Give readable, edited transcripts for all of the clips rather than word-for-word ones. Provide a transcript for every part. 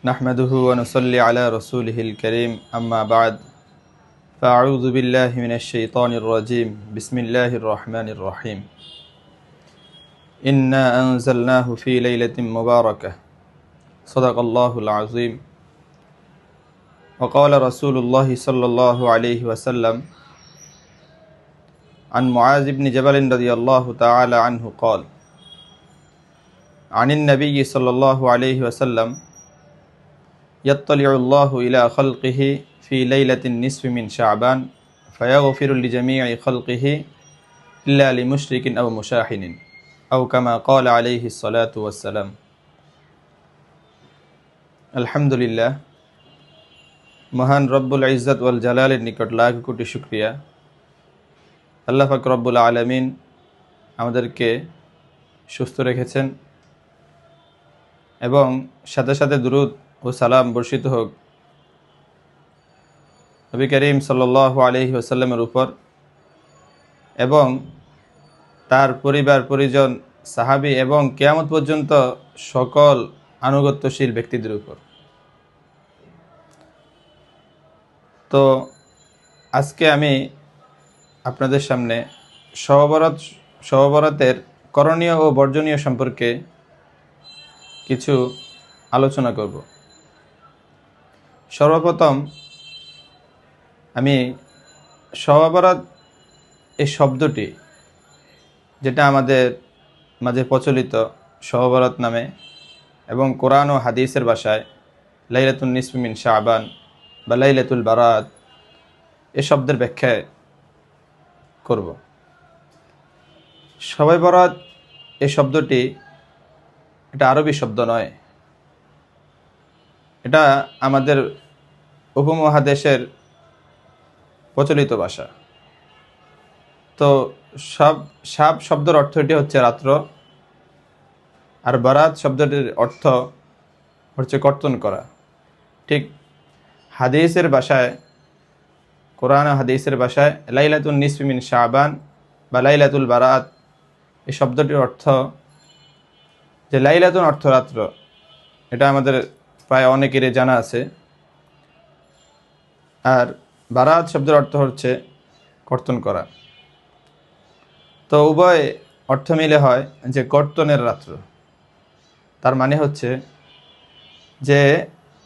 نحمده ونصلي على رسوله الكريم أما بعد فأعوذ بالله من الشيطان الرجيم بسم الله الرحمن الرحيم إنا أنزلناه في ليلة مباركة صدق الله العظيم وقال رسول الله صلى الله عليه وسلم عن معاذ بن جبل رضي الله تعالى عنه قال عن النبي صلى الله عليه وسلم يطلع الله إلى خلقه في ليلة النصف من شعبان فيغفر لجميع خلقه إلا لمشرك أو مشاحن أو كما قال عليه الصلاة والسلام الحمد لله মহান রব্বুল ইজ্জত ওয়াল জালালের নিকট লাখ কোটি শুকরিয়া। আল্লাহ পাক রব্বুল আলামিন আমাদেরকে সুস্থ রেখেছেন এবং সাথে সাথে দুরুদ ও সালাম বর্ষিত হোক নবী করিম সাল্লাল্লাহু আলাইহি ওয়াসাল্লামের উপর এবং তার পরিবার পরিজন সাহাবী এবং কিয়ামত পর্যন্ত সকল আনুগত্যশীল ব্যক্তিদের উপর। তো আজকে আমি আপনাদের সামনে শবে বরাতের করণীয় ও বর্জনীয় সম্পর্কে কিছু আলোচনা করব। সর্বপ্রথম আমি শবে বরাত এই শব্দটি, যেটা আমাদের মাঝে প্রচলিত শবে বরাত নামে এবং কোরআন ও হাদিসের ভাষায় লাইলাতুন নিসফি মিন শাবান বা লাইলাতুল বারাত, এ শব্দের ব্যাখ্যা করব। শবে বরাত এই শব্দটি এটা আরবি শব্দ নয়, এটা আমাদের উপমহাদেশের প্রচলিত ভাষা। তো সাব শব্দের অর্থ এটি হচ্ছে রাত্র, আর বারাত শব্দটির অর্থ হচ্ছে কর্তন করা। ঠিক হাদিসের ভাষায়, কোরআন হাদিসের ভাষায় লাইলাতুন নিসফি মিন শাবান বা লাইলাতুল বারাত এই শব্দটির অর্থ যে লাইলাতুন অর্থ রাত্র, এটা আমাদের প্রায় অনেকেরই জানা আছে। আর বারাত শব্দের অর্থ হচ্ছে কর্তন করা। তো উভয় অর্থ মিলে হয় যে কর্তনের রাত্র। তার মানে হচ্ছে যে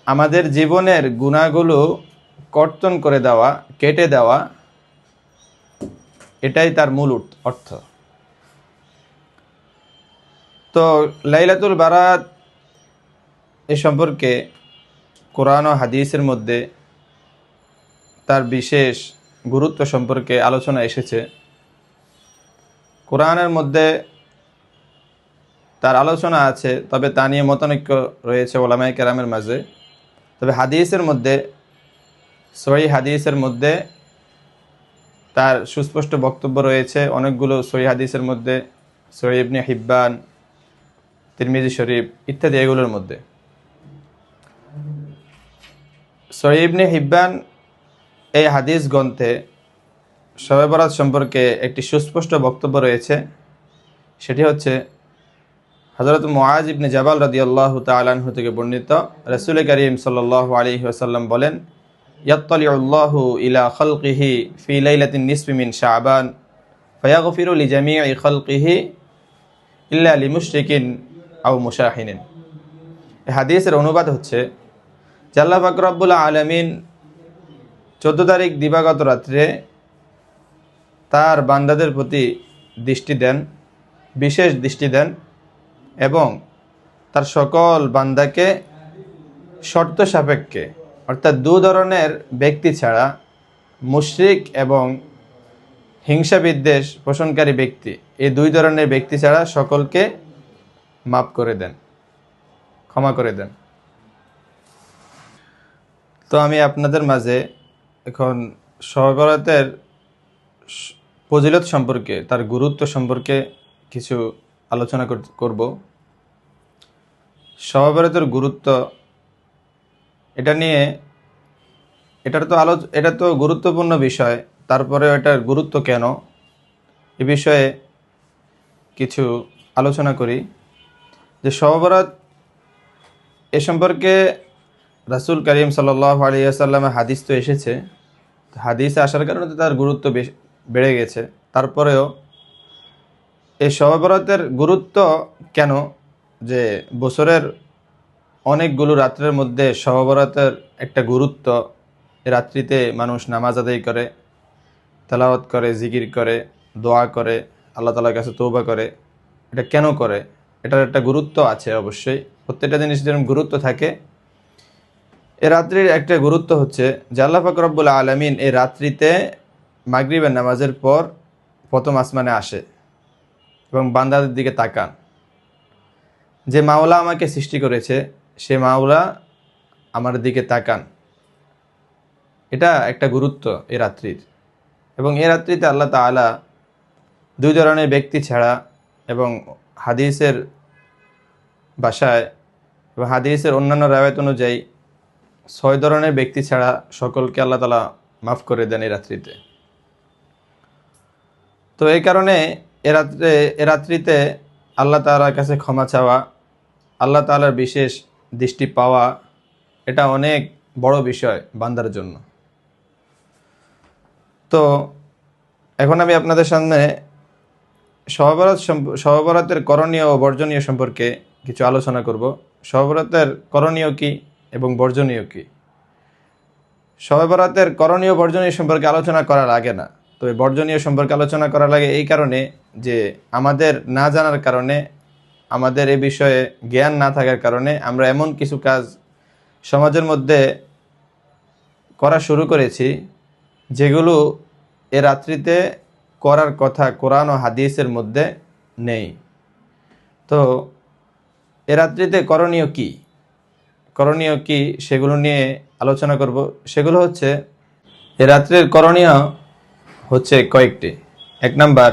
আমাদের জীবনের গুনাহগুলো কর্তন করে দেওয়া, কেটে দেওয়া, এটাই তার মূল অর্থ। তো লাইলাতুল বারাত এ সম্পর্কে কোরআন ও হাদিসের মধ্যে তার বিশেষ গুরুত্ব সম্পর্কে আলোচনা এসেছে। কোরআনের মধ্যে তার আলোচনা আছে, তবে তা নিয়ে মতানৈক্য রয়েছে ওলামায়ে কেরামের মাঝে। তবে হাদিসের মধ্যে, সহিহ হাদিসের মধ্যে তার সুস্পষ্ট বক্তব্য রয়েছে। অনেকগুলো সহিহ হাদিসের মধ্যে, সহিহ ইবনে হিব্বান, তিরমিজি শরীফ ইত্যাদি এগুলোর মধ্যে। সহিহ ইবনে হিব্বান এই হাদিস গ্রন্থে শবে বরাত সম্পর্কে একটি সুস্পষ্ট বক্তব্য রয়েছে। সেটি হচ্ছে হযরত মুআজ ইবনে জাবাল রাদিয়াল্লাহু তাআলা আনহু থেকে বর্ণিত, রাসূল করিম সাল্লাল্লাহু আলাইহি ওয়াসাল্লাম বলেন, ইয়াত্তালিউল্লাহু ইলা খালকিহি ফি লাইলাতিন নিসফি মিন শাবান ফায়াগফিরু লিজামিই খালকিহি ইল্লা লিমুশরিকিন আও মুশাহিনিন। এই হাদিসের অনুবাদ হচ্ছে যে আল্লাহ পাক রব্বুল আলামিন 14 তারিখ দিবাগত রাত্রে তার বান্দাদের প্রতি দৃষ্টি দেন, বিশেষ দৃষ্টি দেন, এবং তার সকল বান্দাকে শর্ত সাপেক্ষে, অর্থাৎ দু ধরনের ব্যক্তি ছাড়া, মুশরিক এবং হিংসা বিদ্বেষ পোষণকারী ব্যক্তি, এই দুই ধরনের ব্যক্তি ছাড়া সকলকে মাফ করে দেন, ক্ষমা করে দেন। তো আমি আপনাদের মাঝে এখন শবে বরাতের ফজিলত সম্পর্কে, তার গুরুত্ব সম্পর্কে কিছু আলোচনা করব। শবে বরাতের গুরুত্ব, এটা নিয়ে এটা তো গুরুত্বপূর্ণ বিষয়, তারপরে এটার গুরুত্ব কেন, এ বিষয়ে কিছু আলোচনা করি। যে শবে বরাত এ সম্পর্কে রাসূল করিম সাল্লাল্লাহু আলাইহি ওয়াসাল্লামের হাদিস তো এসেছে, হাদিসে আসার কারণে তো তার গুরুত্ব বেড়ে গেছে। তারপরেও এই শবে বরাতের গুরুত্ব কেন, যে বছরের অনেকগুলো রাত্রের মধ্যে শবে বরাতের একটা গুরুত্ব। এই রাত্রিতে মানুষ নামাজ আদায় করে, তেলাওয়াত করে, জিকির করে, দোয়া করে, আল্লাহ তাআলার কাছে তওবা করে। এটা কেন করে? এটার একটা গুরুত্ব আছে অবশ্যই, প্রত্যেকটা জিনিস যেরকম গুরুত্ব থাকে। এ রাত্রির একটা গুরুত্ব হচ্ছে যে আল্লাহ পাক রব্বুল আলামিন এই রাত্রিতে মাগরিবের নামাজের পর প্রথম আসমানে আসে এবং বান্দাদের দিকে তাকান। যে মাওলা আমাকে সৃষ্টি করেছে সে মাওলা আমার দিকে তাকান। এটা একটা গুরুত্ব এই রাত্রির। এবং এই রাত্রিতে আল্লাহ তাআলা দুই ধরনের ব্যক্তি ছাড়া, এবং হাদিসের ভাষায় এবং হাদিসের অন্যান্য রাওয়ায়াত অনুযায়ী 6 ধরনের ব্যক্তি ছাড়া সকলকে আল্লাহ তাআলা মাফ করে দেন এই রাত্রিতে। তো এই কারণে এ রাত্রিতে আল্লাহ তাআলার কাছে ক্ষমা চাওয়া, আল্লাহ তাআলার বিশেষ দৃষ্টি পাওয়া, এটা অনেক বড় বিষয় বান্দার জন্য। তো এখন আমি আপনাদের সামনে শবে বরাতের করণীয় ও বর্জনীয় সম্পর্কে কিছু আলোচনা করব। শবে বরাতের করণীয় কি এবং বর্জনীয় কি? শবে বরাতের করণীয় বর্জনীয় সম্পর্কে আলোচনা করা লাগে না, তবে বর্জনীয় সম্পর্কে আলোচনা করা লাগে এই কারণে যে আমাদের না জানার কারণে, আমাদের এ বিষয়ে জ্ঞান না থাকার কারণে আমরা এমন কিছু কাজ সমাজের মধ্যে করা শুরু করেছি যেগুলো এ রাত্রিতে করার কথা কোরআন ও হাদিসের মধ্যে নেই। তো এ রাত্রিতে করণীয় কি সেগুলো নিয়ে আলোচনা করব। সেগুলো হচ্ছে, এ রাত্রির করণীয় হচ্ছে কয়েকটি। 1 নাম্বার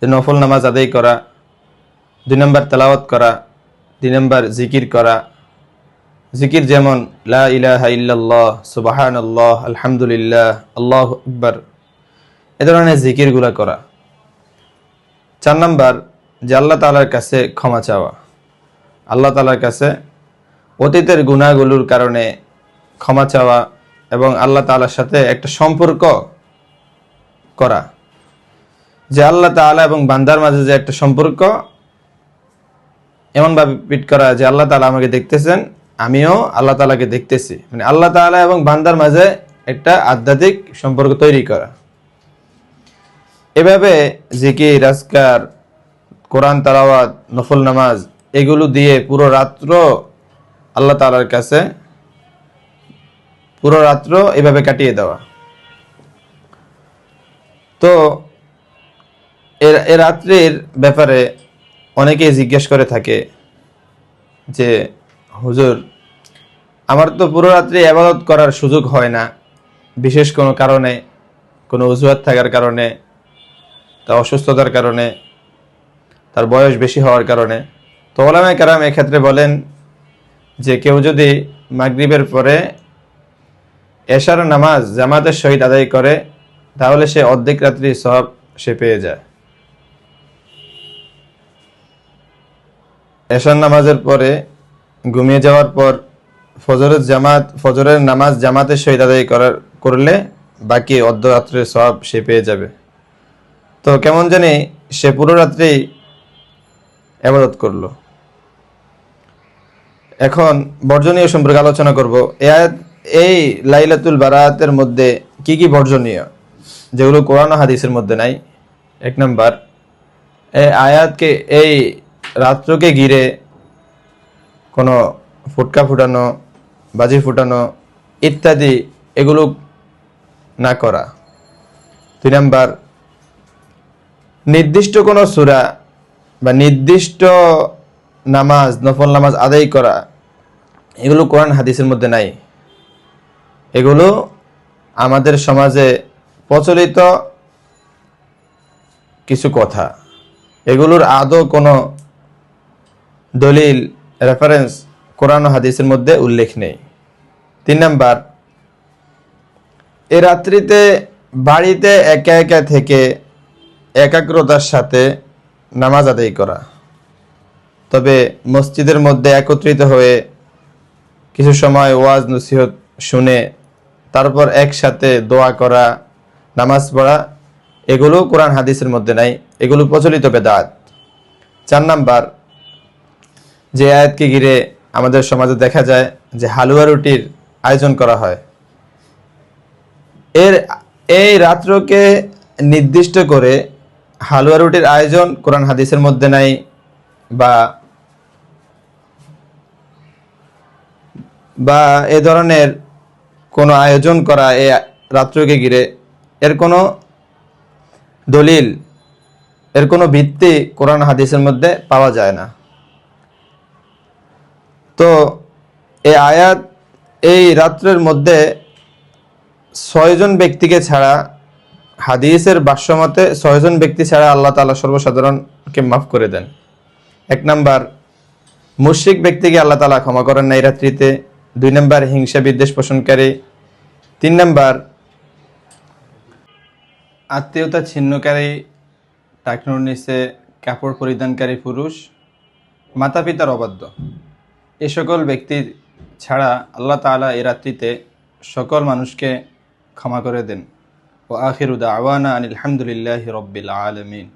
যে নফল নামাজ আদায় করা, 2 নাম্বার তেলাওয়াত করা, 3 নাম্বার জিকির করা। জিকির যেমন লা ইলাহা ইল্লাল্লাহ, সুবহানাল্লাহ, আলহামদুলিল্লাহ, আল্লাহু আকবার, এ ধরনের জিকিরগুলো করা। 4 নাম্বার যে আল্লাহ তাআলার কাছে ক্ষমা চাওয়া, আল্লাহ তাআলার কাছে অতীতের গুনাহগুলোর কারণে ক্ষমা চাওয়া এবং আল্লাহ তাআলার সাথে একটা সম্পর্ক করা, যে আল্লাহ তাআলা এবং বান্দার মাঝে যে একটা সম্পর্ক, এমনভাবে পিট করা যে আল্লাহ তাআলা আমাকে দেখতেছেন, আমিও আল্লাহ তাআলাকে দেখতেছি, মানে আল্লাহ তাআলা এবং বান্দার মাঝে একটা আধ্যাত্মিক সম্পর্ক তৈরি করা। এভাবে জিকির, আজকার, কোরআন তেলাওয়াত, নফল নামাজ, এগুলো দিয়ে পুরো রাত্র আল্লাহ তাআলার কাছে পুরো রাত্র এভাবে কাটিয়ে দেওয়া। তো এ রাত্রির ব্যাপারে অনেকেই জিজ্ঞেস করে থাকে যে হুজুর, আমার তো পুরো রাত্রি ইবাদত করার সুযোগ হয় না, বিশেষ কোনো কারণে, কোনো অজুহাত থাকার কারণে, তার অসুস্থতার কারণে, তার বয়স বেশি হওয়ার কারণে। তো উলামায়ে কেরাম এক্ষেত্রে বলেন যে কেউ যদি মাগরিবের পরে এশার নামাজ জামাতের সহিত আদায় করে তাহলে সে অর্ধেক রাত্রি সওয়াব সে পেয়ে যায়। এশার নামাজের পরে ঘুমিয়ে যাওয়ার পর ফজরের নামাজ জামাতের সহিত আদায় করলে বাকি অর্ধরাত্রের সওয়াব সে পেয়ে যাবে। তো কেমন জানি সে পুরো রাত্রি ইবাদত করলো। এখন বর্জনীয় সম্পর্কে আলোচনা করব। এই লাইলাতুল বারাতের মধ্যে কি কি বর্জনীয়, যেগুলো কোরআন ও হাদিসের মধ্যে নাই। 1 নাম্বার, এই রাত্রকে ঘিরে কোনো ফুটকা ফুটানো, বাজি ফুটানো ইত্যাদি এগুলো না করা। 2 নাম্বার, নির্দিষ্ট কোনো সূরা বা নির্দিষ্ট নামাজ, নফল নামাজ আদায় করা, এগুলো কোরআন হাদিসের মধ্যে নাই। এগুলো আমাদের সমাজে প্রচলিত কিছু কথা, এগুলোর আদৌ কোনো দলিল, রেফারেন্স কোরআন ও হাদিসের মধ্যে উল্লেখ নেই। 3 নাম্বার, এই রাত্রিতে বাড়িতে একা একা থেকে একাগ্রতার সাথে নামাজ আদায় করা, তবে মসজিদের মধ্যে একত্রিত হয়ে কিছু সময় ওয়াজ নসিহত শুনে তারপর একসাথে দোয়া করা, নামাজ পড়া, এগুলো কোরআন হাদিসের মধ্যে নাই, এগুলো প্রচলিত বেদাত। 4 নাম্বার, যে আয়াতকে ঘিরে আমাদের সমাজে দেখা যায় যে হালুয়া রুটির আয়োজন করা হয়, এই রাত্রকে নির্দিষ্ট করে হালুয়া রুটির আয়োজন কোরআন হাদিসের মধ্যে নাই, বা এ ধরনের কোনো আয়োজন করা এই রাত্রকে ঘিরে এর কোনো দলিল, এর কোনো ভিত্তি কোরআন হাদিসের মধ্যে পাওয়া যায় না। তো এই আয়াত এই রাত্রের মধ্যে 6 জন ব্যক্তিকে ছাড়া, হাদিসের ভাষ্যমতে 6 জন ব্যক্তি ছাড়া আল্লাহ তাআলা সর্বসাধারণকে মাফ করে দেন। 1 নাম্বার, মুশরিক ব্যক্তিকে আল্লাহ তাআলা ক্ষমা করেন না এই রাত্রিতে। 2 নাম্বার, হিংসা বিদ্বেষ পোষণকারী। 3 নাম্বার, আত্মীয়তা ছিন্নকারী, টাকনুর নিচে কাপড় পরিধানকারী পুরুষ, মাতা পিতার অবাধ্য, এ সকল ব্যক্তি ছাড়া আল্লাহ তাআলা এই রাত্রিতে সকল মানুষকে ক্ষমা করে দেন। ও আখিরু দাওয়ানা আনিল হামদুলিল্লাহি রাব্বিল আলামিন।